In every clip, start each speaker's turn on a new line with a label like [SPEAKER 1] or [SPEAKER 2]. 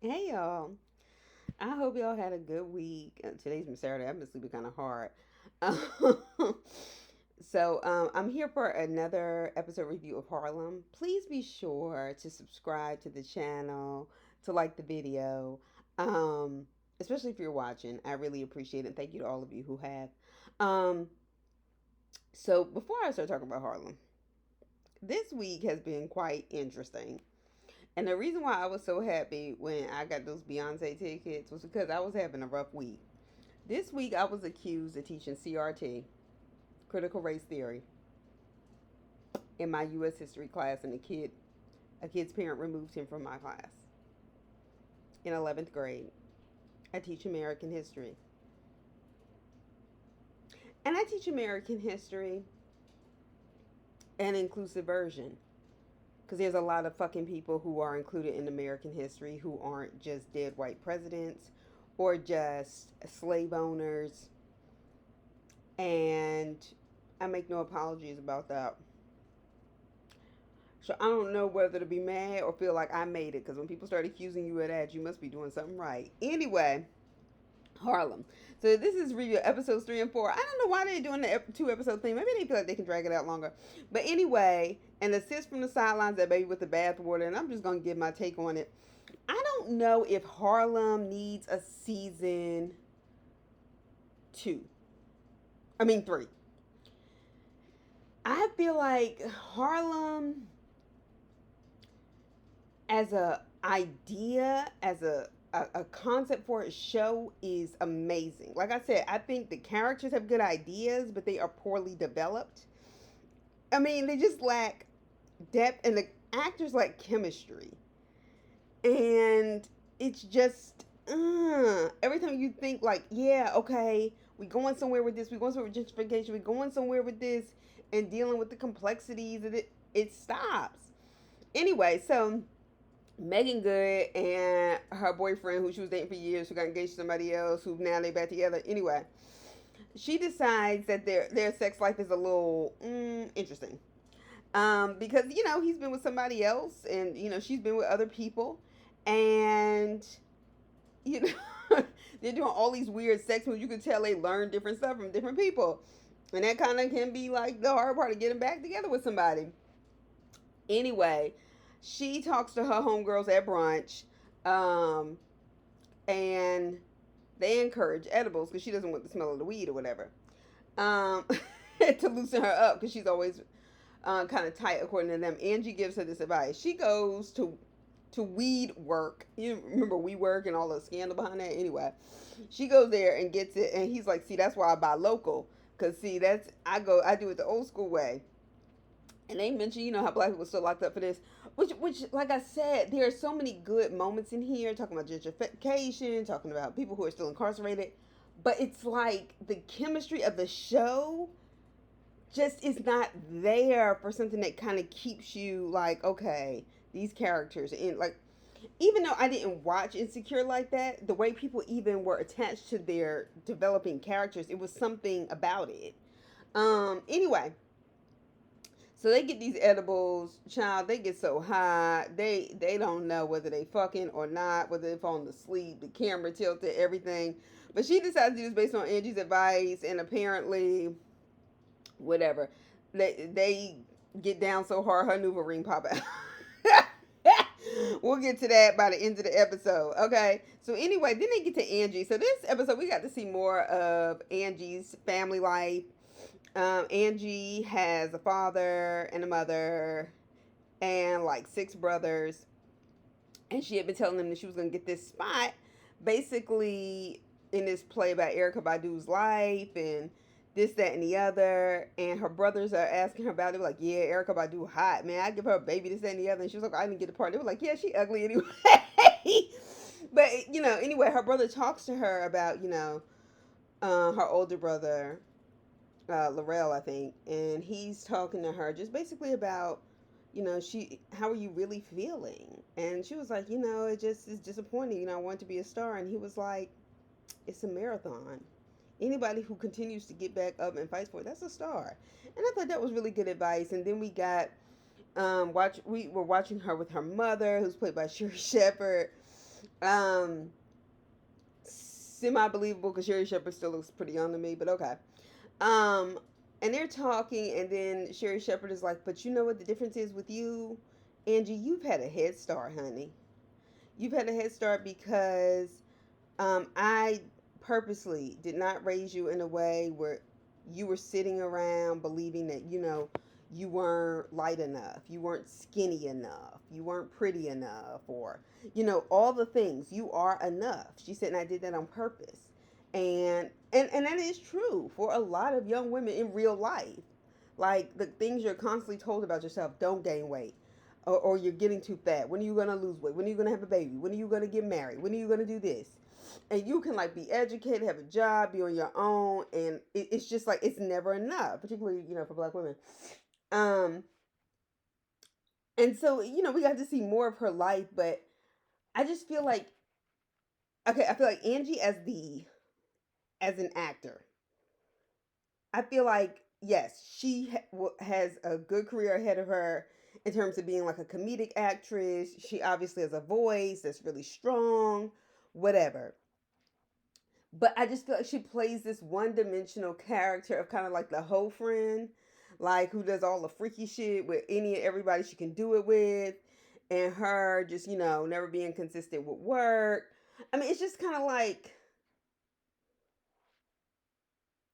[SPEAKER 1] Hey y'all. I hope y'all had a good week. Today's been Saturday. I've been sleeping kind of hard. I'm here for another episode review of Harlem. Please be sure to subscribe to the channel, to like the video, um, especially if you're watching. I really appreciate it. Thank you to all of you who have. Um, before I start talking about Harlem, this week has been quite interesting. And the reason why I was so happy when I got those Beyonce tickets was because I was having a rough week. This week I was accused of teaching CRT, critical race theory, in my US history class, and a kid's parent removed him from my class in 11th grade. I teach American history. And I teach American history and inclusive version. Because there's a lot of fucking people who are included in American history who aren't just dead white presidents or just slave owners. And I make no apologies about that. So I don't know whether to be mad or feel like I made it. Because when people start accusing you of that, you must be doing something right. Anyway, Harlem. So this is review episodes 3 and 4. I don't know why they're doing the 2 episode thing. Maybe they feel like they can drag it out longer. But anyway, and the sis from the sidelines, that baby with the bathwater, and I'm just gonna give my take on it. I don't know if Harlem needs a season 2. I mean 3. I feel like Harlem as a idea, as a concept for a show is amazing. Like I said, I think the characters have good ideas, but they are poorly developed. I mean, they just lack depth, and the actors lack chemistry. And it's just every time you think like, yeah, okay, we going somewhere with this, we going somewhere with gentrification, we going somewhere with this, and dealing with the complexities of it, it stops. Anyway, so Megan Good and her boyfriend, who she was dating for years, who got engaged to somebody else, who now they back together. Anyway, she decides that their sex life is a little interesting. Because he's been with somebody else, and she's been with other people, and you know they're doing all these weird sex moves. You can tell they learn different stuff from different people, and that kind of can be like the hard part of getting back together with somebody. Anyway, she talks to her homegirls at brunch, um, and they encourage edibles because she doesn't want the smell of the weed or whatever, um, to loosen her up because she's always kind of tight according to them. Angie gives her this advice. She goes to weed work. You remember weed work and all the scandal behind that. Anyway, she goes there and gets it, and he's like, "See, that's why I buy local, cause see, I do it the old school way." And they mention, how black people are still locked up for this, which, like I said, there are so many good moments in here, talking about gentrification, talking about people who are still incarcerated, but it's like the chemistry of the show just is not there for something that kind of keeps you like, okay, these characters, and like, even though I didn't watch Insecure like that, the way people even were attached to their developing characters, it was something about it. Anyway, so they get these edibles, child. They get so high, they don't know whether they fucking or not, whether they falling asleep. The camera tilted, everything. But she decides to do this based on Angie's advice, and apparently, whatever, they get down so hard, her new ring pop out. We'll get to that by the end of the episode. Okay. So anyway, then they get to Angie. So this episode, we got to see more of Angie's family life. Angie has a father and a mother and like 6 brothers, and she had been telling them that she was gonna get this spot, basically in this play about Erica Badu's life and this, that, and the other. And her brothers are asking her about it. They were like, "Yeah, Erica Badu hot, man. I give her a baby, this, that, and the other." And she was like, "I didn't get the part." They were like, "Yeah, she ugly anyway." But anyway, her brother talks to her about her older brother, Laurel, I think, and he's talking to her just basically about, how are you really feeling? And she was like, it just is disappointing. I want to be a star. And he was like, it's a marathon. Anybody who continues to get back up and fights for it, that's a star. And I thought that was really good advice. And then we got we were watching her with her mother, who's played by Sherry Shepherd. Um, Semi believable because Sherry Shepherd still looks pretty young to me, but okay. Um, and they're talking, and then Sherry Shepherd is like, "But you know what the difference is with you, Angie? You've had a head start, honey. You've had a head start because I purposely did not raise you in a way where you were sitting around believing that, you weren't light enough, you weren't skinny enough, you weren't pretty enough, or, all the things. You are enough. She said, and I did that on purpose. And that is true for a lot of young women in real life. Like the things you're constantly told about yourself, don't gain weight. Or you're getting too fat. When are you gonna lose weight? When are you gonna have a baby? When are you gonna get married? When are you gonna do this? And you can like be educated, have a job, be on your own, and it's just like it's never enough, particularly for Black women. Um, and so we got to see more of her life, but I just feel like okay, I feel like Angie as an actor, I feel like yes, she has a good career ahead of her in terms of being like a comedic actress. She obviously has a voice that's really strong, whatever. But I just feel like she plays this one dimensional character of kind of like the hoe friend, like who does all the freaky shit with any and everybody she can do it with, and her just, never being consistent with work. I mean, it's just kind of like,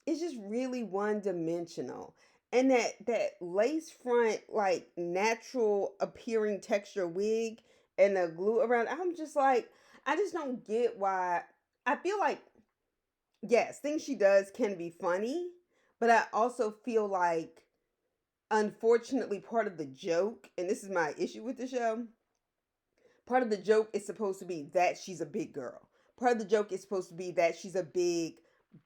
[SPEAKER 1] it's just really one dimensional. And that lace front, like natural appearing texture wig and the glue around, I'm just like, I just don't get why. I feel like yes, things she does can be funny, but I also feel like, unfortunately, part of the joke, and this is my issue with the show, part of the joke is supposed to be that she's a big girl. Part of the joke is supposed to be that she's a big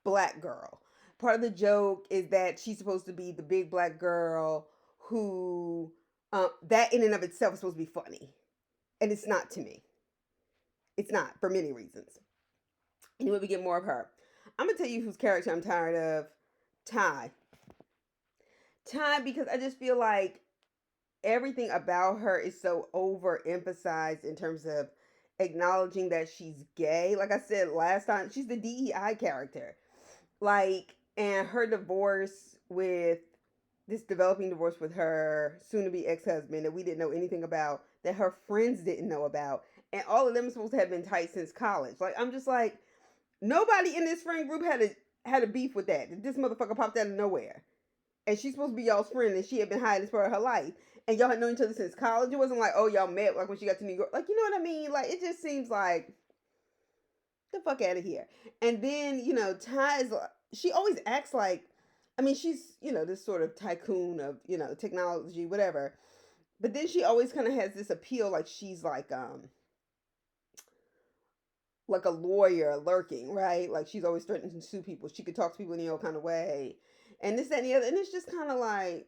[SPEAKER 1] Black girl. Part of the joke is that she's supposed to be the big Black girl who, that in and of itself is supposed to be funny. And it's not to me. It's not for many reasons. Anyway, we get more of her. I'm going to tell you whose character I'm tired of. Ty. Time, because I just feel like everything about her is so overemphasized in terms of acknowledging that she's gay. Like I said last time, she's the DEI character. Like, and her divorce with this developing divorce with her soon to be ex husband that we didn't know anything about, that her friends didn't know about. And all of them are supposed to have been tight since college. Like, I'm just like, nobody in this friend group had a beef with that. This motherfucker popped out of nowhere, and she's supposed to be y'all's friend, and she had been hiding this part of her life, and y'all had known each other since college. It wasn't like, oh, y'all met like when she got to New York, like, you know what I mean? Like, it just seems like the fuck out of here. And then Ty is, she always acts like, I mean, she's this sort of tycoon of technology, whatever. But then she always kind of has this appeal, like she's like a lawyer lurking, right? Like she's always threatening to sue people. She could talk to people in any old kind of way, and this, that, and the other. And it's just kind of like,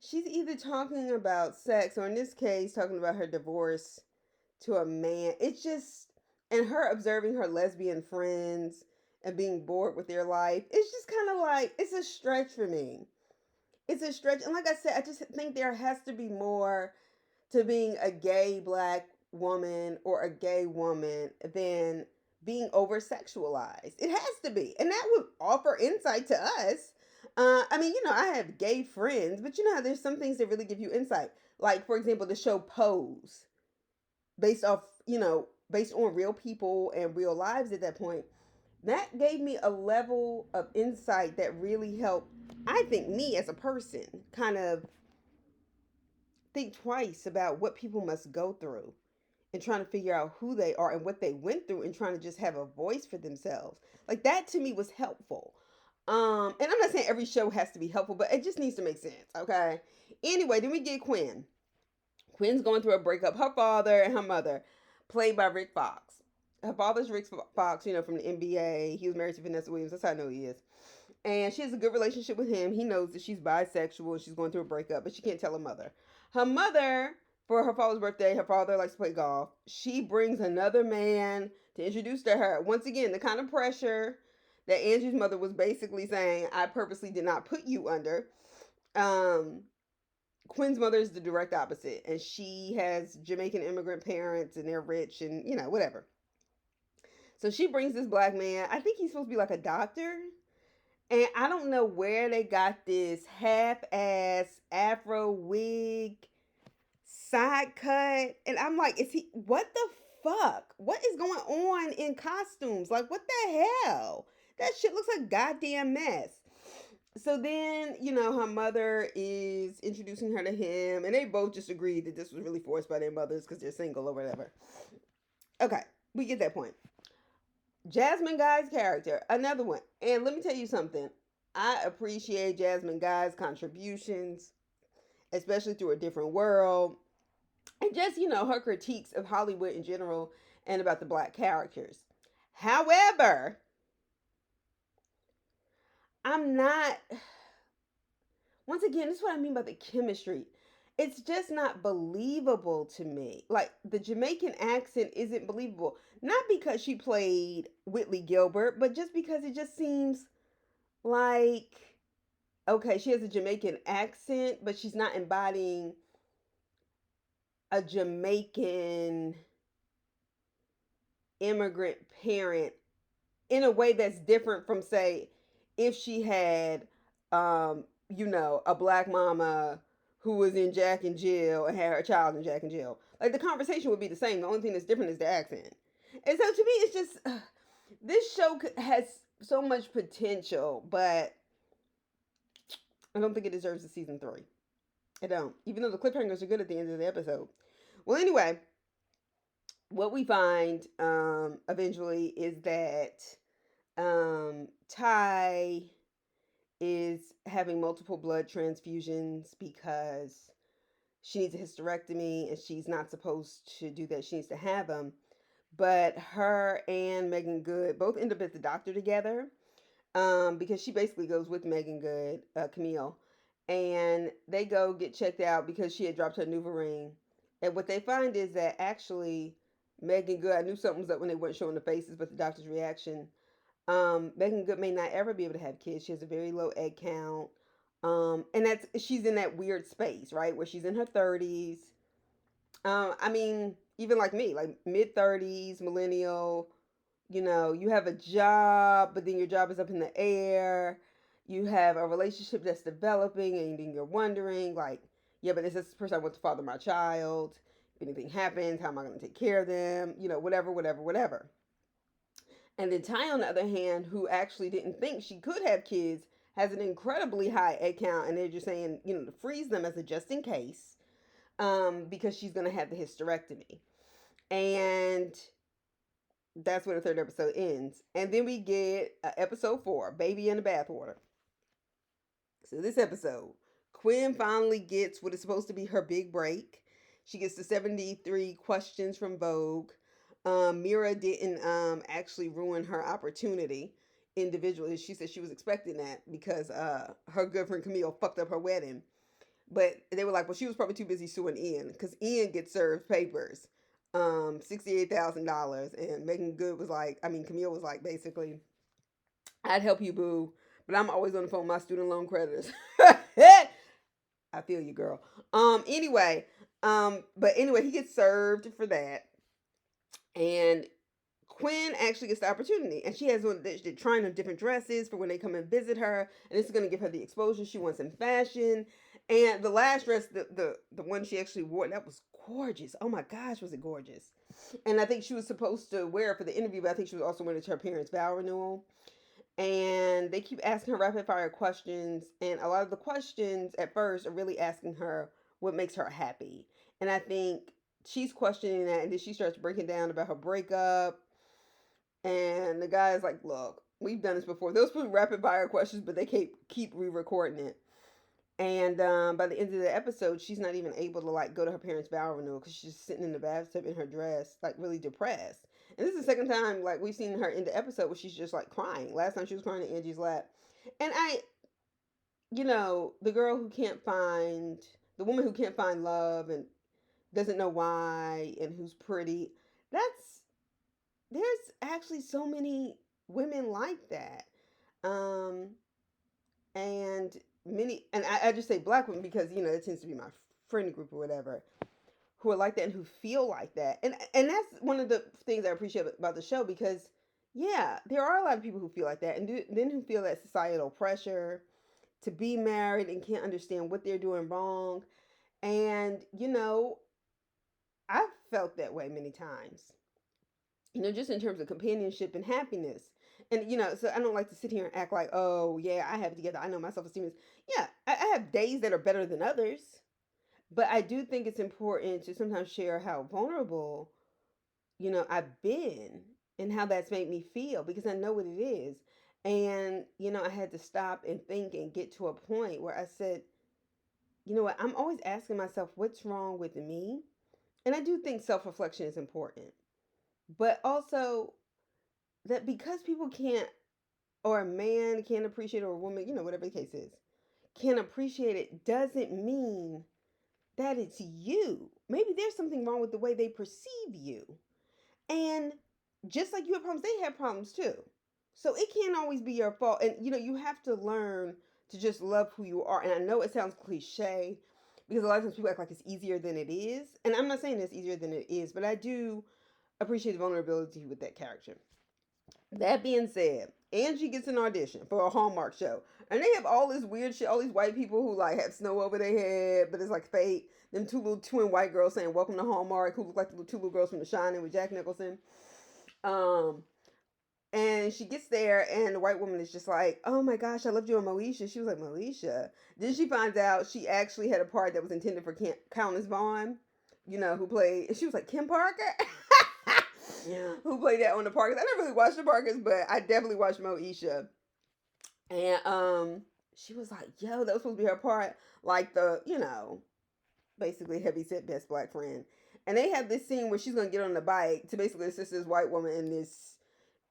[SPEAKER 1] she's either talking about sex or in this case talking about her divorce to a man. It's just, and her observing her lesbian friends and being bored with their life. It's just kind of like, it's a stretch for me. It's a stretch. And like I said, I just think there has to be more to being a gay Black woman or a gay woman than being over sexualized. It has to be. And that would offer insight to us. I mean, I have gay friends, but you know how there's some things that really give you insight. Like, for example, the show Pose, based off, based on real people and real lives at that point. That gave me a level of insight that really helped, I think, me as a person kind of think twice about what people must go through and trying to figure out who they are and what they went through and trying to just have a voice for themselves. Like that to me was helpful. And I'm not saying every show has to be helpful, but it just needs to make sense, okay? Anyway, then we get Quinn. Quinn's going through a breakup. Her father and her mother, played by Rick Fox. Her father's Rick Fox, from the NBA. He was married to Vanessa Williams. That's how I know he is. And she has a good relationship with him. He knows that she's bisexual and she's going through a breakup, but she can't tell her mother. Her mother, for her father's birthday, her father likes to play golf. She brings another man to introduce to her. Once again, the kind of pressure that Angie's mother was basically saying, I purposely did not put you under. Um, Quinn's mother is the direct opposite, and she has Jamaican immigrant parents, and they're rich, and whatever. So she brings this black man. I think he's supposed to be like a doctor, and I don't know where they got this half-ass afro wig side cut, and I'm like, is he? What the fuck? What is going on in costumes? Like, what the hell? That shit looks like a goddamn mess. So then, her mother is introducing her to him, and they both just agreed that this was really forced by their mothers because they're single or whatever. Okay, we get that point. Jasmine Guy's character, another one. And let me tell you something. I appreciate Jasmine Guy's contributions, especially through a different world. And just, her critiques of Hollywood in general and about the black characters. However, I'm not, once again, this is what I mean by the chemistry. It's just not believable to me. Like, the Jamaican accent isn't believable. Not because she played Whitley Gilbert, but just because it just seems like, okay, she has a Jamaican accent, but she's not embodying a Jamaican immigrant parent in a way that's different from, say, if she had a black mama who was in Jack and Jill and had her child in Jack and Jill. Like, the conversation would be the same. The only thing that's different is the accent. And so to me, it's just this show has so much potential, but I don't think it deserves a season 3. I don't. Even though the cliffhangers are good at the end of the episode. Well, anyway, what we find eventually is that Ty is having multiple blood transfusions because she needs a hysterectomy and she's not supposed to do that. She needs to have them. But her and Megan Good both end up at the doctor together because she basically goes with Megan Good, Camille, and they go get checked out because she had dropped her NuvaRing. And what they find is that actually Megan Good, I knew something was up when they weren't showing the faces, but the doctor's reaction. Megan Good may not ever be able to have kids. She has a very low egg count. And she's in that weird space, right? Where she's in her 30s. I mean, even like me, like mid 30s, millennial, you have a job, but then your job is up in the air. You have a relationship that's developing, and then you're wondering, like, yeah, but is this the person I want to father my child? If anything happens, how am I going to take care of them? Whatever, whatever, whatever. And then Ty, on the other hand, who actually didn't think she could have kids, has an incredibly high egg count, and they're just saying, to freeze them as a just in case, because she's going to have the hysterectomy. And that's where the third episode ends. And then we get episode 4, Baby in the Bathwater. So this episode, Quinn finally gets what is supposed to be her big break. She gets the 73 questions from Vogue. Mira didn't actually ruin her opportunity individually. She said she was expecting that because her good friend Camille fucked up her wedding. But they were like, well, she was probably too busy suing Ian because Ian gets served papers, $68,000. And Megan Good was like, I mean, Camille was like, basically, I'd help you, boo, but I'm always on the phone with my student loan creditors. I feel you, girl. Anyway, but anyway, he gets served for that. And Quinn actually gets the opportunity, and she has one. They're trying on different dresses for when they come and visit her, and this is going to give her the exposure she wants in fashion. And the last dress, the one she actually wore, that was gorgeous. Oh my gosh, was it gorgeous? And I think she was supposed to wear it for the interview, but I think she was also wearing it to her parents' vow renewal. And they keep asking her rapid fire questions, and a lot of the questions at first are really asking her what makes her happy. And I think she's questioning that, and then she starts breaking down about her breakup. And the guy is like, look, we've done this before. Those were rapid fire questions, but they keep re-recording it. And by the end of the episode, she's not even able to like go to her parents' vow renewal because she's just sitting in the bathtub in her dress, like really depressed. And this is the second time like we've seen her in the episode where she's just like crying. Last time she was crying in Angie's lap. And the girl who can't find the woman who can't find love and doesn't know why and who's pretty. There's actually so many women like that. Um, and many, and I just say black women because it tends to be my friend group or whatever, who are like that and who feel like that. And that's one of the things I appreciate about the show because yeah, there are a lot of people who feel like that and then who feel that societal pressure to be married and can't understand what they're doing wrong. And I've felt that way many times. Just in terms of companionship and happiness. And so I don't like to sit here and act like, oh yeah, I have it together. I know my self-esteem is, yeah, I have days that are better than others. But I do think it's important to sometimes share how vulnerable, I've been and how that's made me feel because I know what it is. And, I had to stop and think and get to a point where I said, you know what, I'm always asking myself, what's wrong with me? And I do think self reflection is important. But also that because people can't, or a man can't appreciate, or a woman, whatever the case is, can't appreciate it, doesn't mean that it's you. Maybe there's something wrong with the way they perceive you. And just like you have problems, they have problems too. So it can't always be your fault. And you have to learn to just love who you are. And I know it sounds cliche because a lot of times people act like it's easier than it is. And I'm not saying it's easier than it is, but I do appreciate the vulnerability with that character. That being said, Angie gets an audition for a Hallmark show. And they have all this weird shit, all these white people who like have snow over their head, but it's like fake. Them two little twin white girls saying welcome to Hallmark, who look like the two little girls from The Shining with Jack Nicholson. Um, and she gets there, and the white woman is just like, "Oh my gosh, I loved you on Moesha." She was like, "Moesha." Then she finds out she actually had a part that was intended for Countess Vaughn, who played. And she was like, "Kim Parker." Yeah. Who played that on the Parkers? I never really watched the Parkers, but I definitely watched Moesha. And she was like, "Yo, that was supposed to be her part." Like the, basically heavy set best black friend. And they have this scene where she's gonna get on the bike to basically assist this white woman in this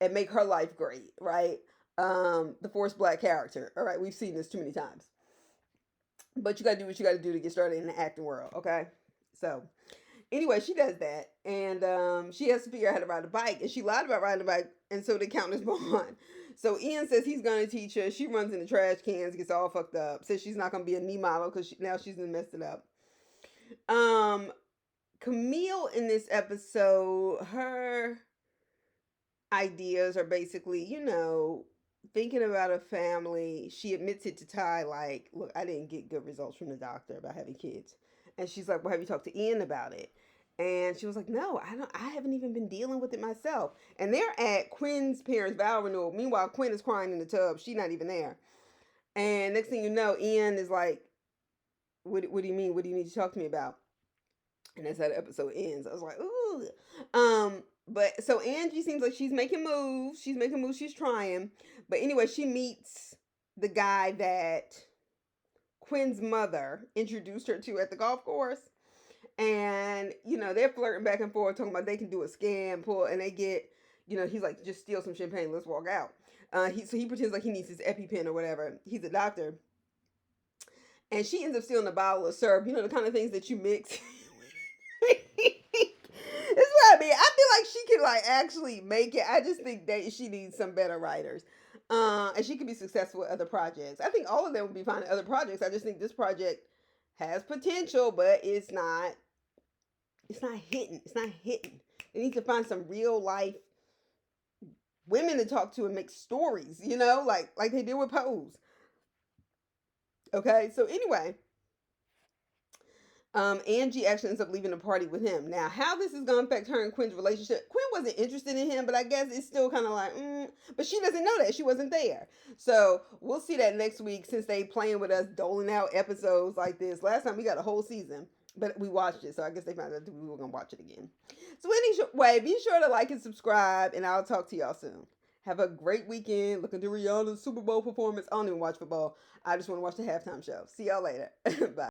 [SPEAKER 1] and make her life great, right? The forced black character. All right, we've seen this too many times. But you gotta do what you gotta do to get started in the acting world, okay? So anyway, she does that, and she has to figure out how to ride a bike, and she lied about riding a bike, and so the Countess Bond. So Ian says he's gonna teach her. She runs in the trash cans, gets all fucked up. Says she's not gonna be a knee model because now she's messed it up. Um, Camille in this episode, her ideas are basically, thinking about a family. She admits it to Ty, like, look, I didn't get good results from the doctor about having kids. And she's like, well, have you talked to Ian about it? And she was like, no, I haven't even been dealing with it myself. And they're at Quinn's parents' vow renewal. Meanwhile, Quinn is crying in the tub. She's not even there. And next thing you know, Ian is like, what do you mean? What do you need to talk to me about? And that's how the episode ends. I was like, ooh. But so Angie seems like she's making moves. She's making moves. She's trying. But anyway, she meets the guy that Quinn's mother introduced her to at the golf course. And, they're flirting back and forth, talking about they can do a scam pull, and they get, he's like, just steal some champagne, let's walk out. So he pretends like he needs his EpiPen or whatever. He's a doctor. And she ends up stealing a bottle of syrup, the kind of things that you mix. It's what I mean. I feel like she can like actually make it. I just think that she needs some better writers. And she could be successful with other projects. I think all of them would be fine in other projects. I just think this project has potential, but it's not hitting. It's not hitting. They need to find some real life women to talk to and make stories, like they did with Pose. Okay, so anyway, Angie actually ends up leaving the party with him. Now, how this is going to affect her and Quinn's relationship, Quinn wasn't interested in him, but I guess it's still kind of like, but she doesn't know that. She wasn't there. So we'll see that next week since they playing with us, doling out episodes like this. Last time we got a whole season, but we watched it. So I guess they found out that we were going to watch it again. So anyway, be sure to like and subscribe, and I'll talk to y'all soon. Have a great weekend. Looking to Rihanna's Super Bowl performance. I don't even watch football. I just want to watch the halftime show. See y'all later. Bye.